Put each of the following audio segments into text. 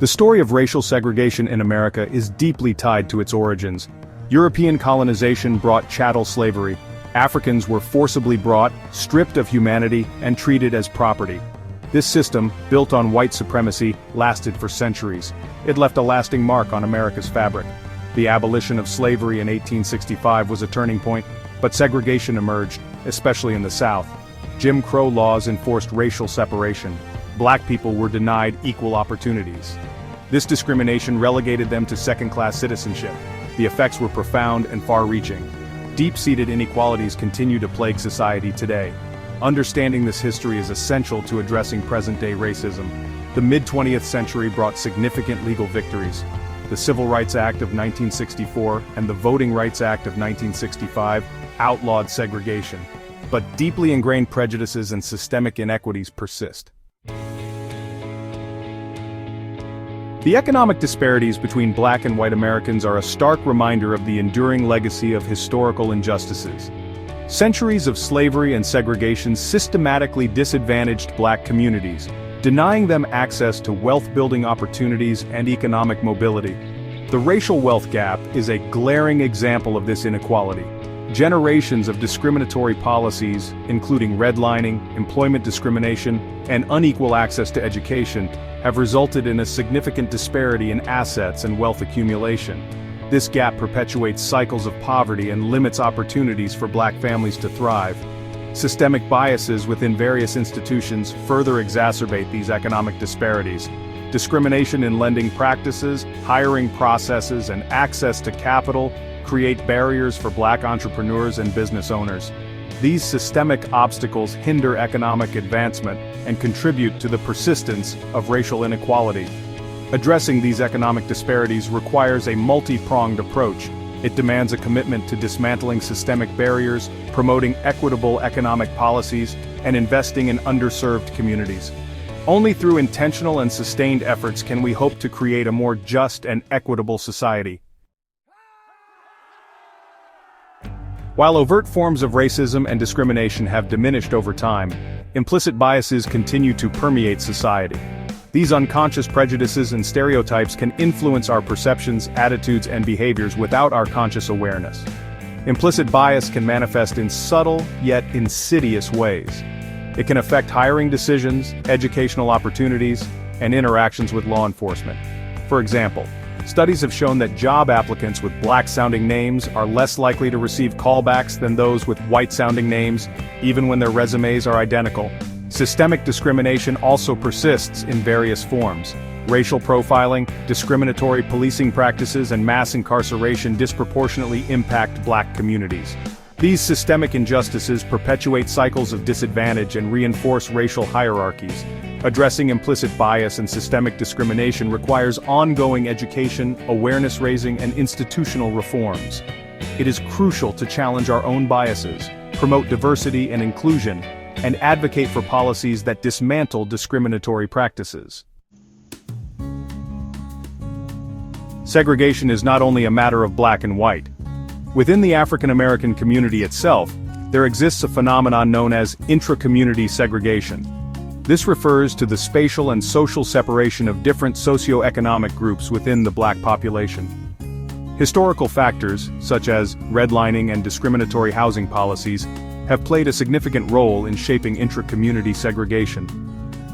The story of racial segregation in America is deeply tied to its origins. European colonization brought chattel slavery. Africans were forcibly brought, stripped of humanity, and treated as property. This system, built on white supremacy, lasted for centuries. It left a lasting mark on America's fabric. The abolition of slavery in 1865 was a turning point, but segregation emerged, especially in the South. Jim Crow laws enforced racial separation. Black people were denied equal opportunities. This discrimination relegated them to second-class citizenship. The effects were profound and far-reaching. Deep-seated inequalities continue to plague society today. Understanding this history is essential to addressing present-day racism. The mid-20th century brought significant legal victories. The Civil Rights Act of 1964 and the Voting Rights Act of 1965 outlawed segregation. But deeply ingrained prejudices and systemic inequities persist. The economic disparities between Black and white Americans are a stark reminder of the enduring legacy of historical injustices. Centuries of slavery and segregation systematically disadvantaged Black communities, denying them access to wealth-building opportunities and economic mobility. The racial wealth gap is a glaring example of this inequality. Generations of discriminatory policies, including redlining, employment discrimination, and unequal access to education, have resulted in a significant disparity in assets and wealth accumulation. This gap perpetuates cycles of poverty and limits opportunities for Black families to thrive. Systemic biases within various institutions further exacerbate these economic disparities. Discrimination in lending practices, hiring processes, and access to capital create barriers for Black entrepreneurs and business owners. These systemic obstacles hinder economic advancement and contribute to the persistence of racial inequality. Addressing these economic disparities requires a multi-pronged approach. It demands a commitment to dismantling systemic barriers, promoting equitable economic policies, and investing in underserved communities. Only through intentional and sustained efforts can we hope to create a more just and equitable society. While overt forms of racism and discrimination have diminished over time, implicit biases continue to permeate society. These unconscious prejudices and stereotypes can influence our perceptions, attitudes, and behaviors without our conscious awareness. Implicit bias can manifest in subtle, yet insidious ways. It can affect hiring decisions, educational opportunities, and interactions with law enforcement. For example, studies have shown that job applicants with Black-sounding names are less likely to receive callbacks than those with white-sounding names, even when their resumes are identical. Systemic discrimination also persists in various forms. Racial profiling, discriminatory policing practices, and mass incarceration disproportionately impact Black communities. These systemic injustices perpetuate cycles of disadvantage and reinforce racial hierarchies. Addressing implicit bias and systemic discrimination requires ongoing education, awareness raising, and institutional reforms. It is crucial to challenge our own biases, promote diversity and inclusion, and advocate for policies that dismantle discriminatory practices. Segregation is not only a matter of Black and white. Within the African American community itself, there exists a phenomenon known as intra-community segregation. This refers to the spatial and social separation of different socioeconomic groups within the Black population. Historical factors, such as redlining and discriminatory housing policies, have played a significant role in shaping intra-community segregation.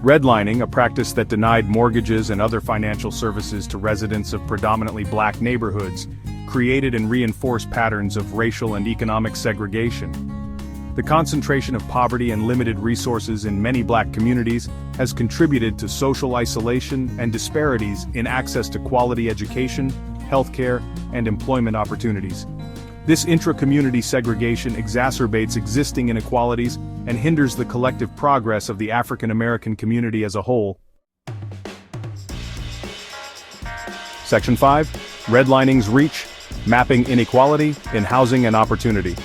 Redlining, a practice that denied mortgages and other financial services to residents of predominantly Black neighborhoods, created and reinforced patterns of racial and economic segregation. The concentration of poverty and limited resources in many Black communities has contributed to social isolation and disparities in access to quality education, healthcare, and employment opportunities. This intra-community segregation exacerbates existing inequalities and hinders the collective progress of the African American community as a whole. Section 5. Redlining's Reach: Mapping Inequality in Housing and Opportunity.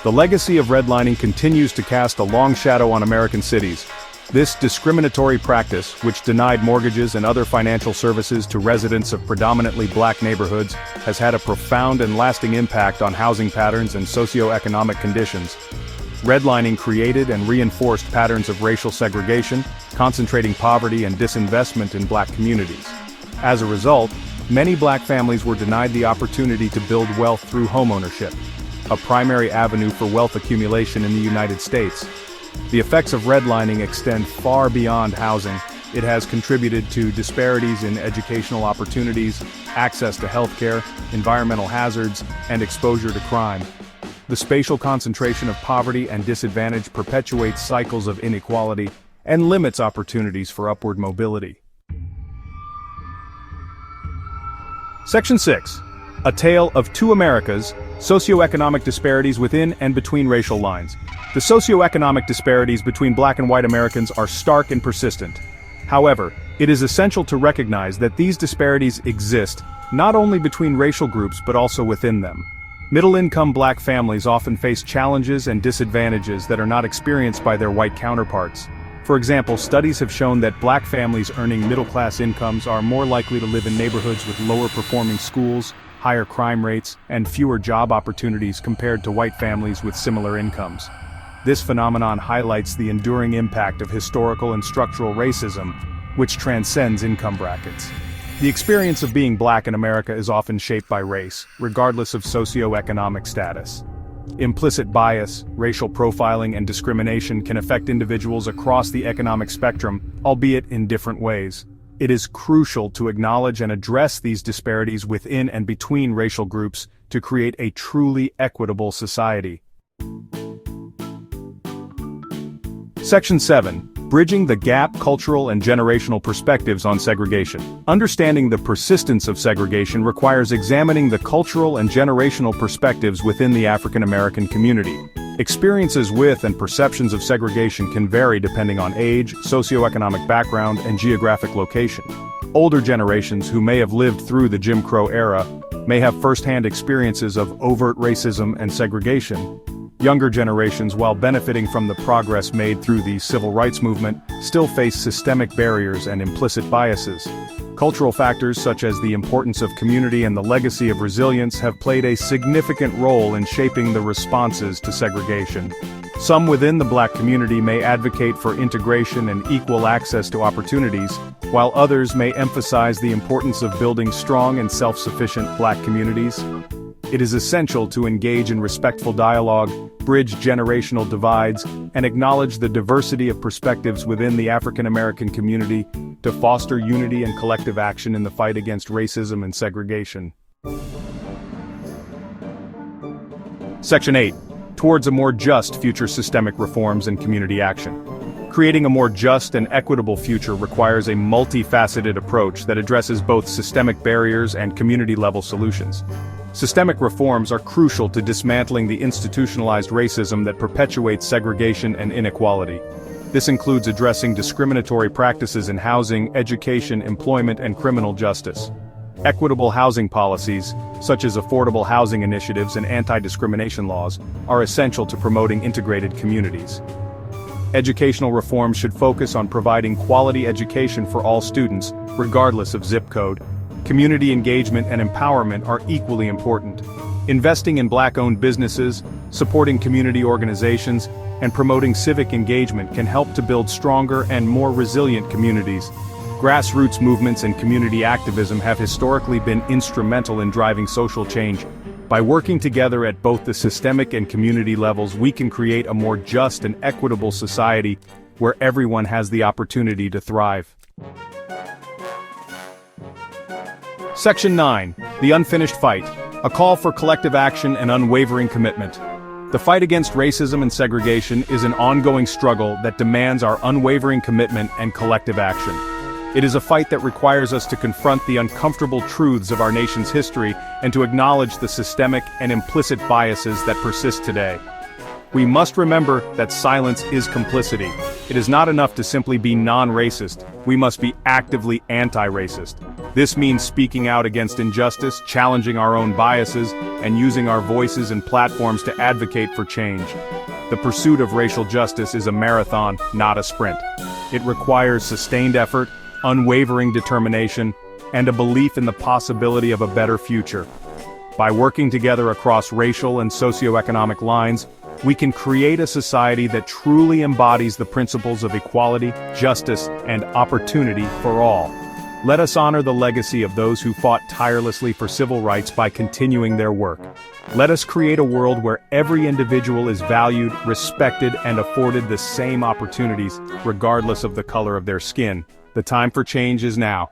The legacy of redlining continues to cast a long shadow on American cities. This discriminatory practice, which denied mortgages and other financial services to residents of predominantly Black neighborhoods, has had a profound and lasting impact on housing patterns and socioeconomic conditions. Redlining created and reinforced patterns of racial segregation, concentrating poverty and disinvestment in Black communities. As a result, many black families were denied the opportunity to build wealth through homeownership, a primary avenue for wealth accumulation in the United States. The effects of redlining extend far beyond housing. It has contributed to disparities in educational opportunities, access to healthcare, environmental hazards, and exposure to crime. The spatial concentration of poverty and disadvantage perpetuates cycles of inequality and limits opportunities for upward mobility. Section 6. A Tale of Two Americas, Socioeconomic Disparities Within and Between Racial Lines. The socioeconomic disparities between black and white Americans are stark and persistent. However, it is essential to recognize that these disparities exist not only between racial groups but also within them. Middle-income black families often face challenges and disadvantages that are not experienced by their white counterparts. For example, studies have shown that black families earning middle-class incomes are more likely to live in neighborhoods with lower-performing schools, higher crime rates, and fewer job opportunities compared to white families with similar incomes. This phenomenon highlights the enduring impact of historical and structural racism, which transcends income brackets. The experience of being black in America is often shaped by race, regardless of socioeconomic status. Implicit bias, racial profiling, and discrimination can affect individuals across the economic spectrum, albeit in different ways. It is crucial to acknowledge and address these disparities within and between racial groups to create a truly equitable society. Section 7. Bridging the Gap: Cultural and Generational Perspectives on Segregation. Understanding the persistence of segregation requires examining the cultural and generational perspectives within the African American community. Experiences with and perceptions of segregation can vary depending on age, socioeconomic background, and geographic location. Older generations who may have lived through the Jim Crow era may have first-hand experiences of overt racism and segregation. Younger generations, while benefiting from the progress made through the civil rights movement, still face systemic barriers and implicit biases. Cultural factors such as the importance of community and the legacy of resilience have played a significant role in shaping the responses to segregation. Some within the black community may advocate for integration and equal access to opportunities, while others may emphasize the importance of building strong and self-sufficient black communities. It is essential to engage in respectful dialogue, bridge generational divides, and acknowledge the diversity of perspectives within the African American community to foster unity and collective action in the fight against racism and segregation. Section 8. Towards a more just future: systemic reforms and community action. Creating a more just and equitable future requires a multifaceted approach that addresses both systemic barriers and community-level solutions. Systemic reforms are crucial to dismantling the institutionalized racism that perpetuates segregation and inequality. This includes addressing discriminatory practices in housing, education, employment, and criminal justice. Equitable housing policies, such as affordable housing initiatives and anti-discrimination laws, are essential to promoting integrated communities. Educational reforms should focus on providing quality education for all students, regardless of zip code. Community engagement and empowerment are equally important. Investing in black-owned businesses, supporting community organizations, and promoting civic engagement can help to build stronger and more resilient communities. Grassroots movements and community activism have historically been instrumental in driving social change. By working together at both the systemic and community levels, we can create a more just and equitable society where everyone has the opportunity to thrive. Section 9. The Unfinished Fight: A Call for Collective Action and Unwavering Commitment. The fight against racism and segregation is an ongoing struggle that demands our unwavering commitment and collective action. It is a fight that requires us to confront the uncomfortable truths of our nation's history and to acknowledge the systemic and implicit biases that persist today. We must remember that silence is complicity. It is not enough to simply be non-racist. We must be actively anti-racist. This means speaking out against injustice, challenging our own biases, and using our voices and platforms to advocate for change. The pursuit of racial justice is a marathon, not a sprint. It requires sustained effort, unwavering determination, and a belief in the possibility of a better future. By working together across racial and socioeconomic lines, we can create a society that truly embodies the principles of equality, justice, and opportunity for all. Let us honor the legacy of those who fought tirelessly for civil rights by continuing their work. Let us create a world where every individual is valued, respected, and afforded the same opportunities, regardless of the color of their skin. The time for change is now.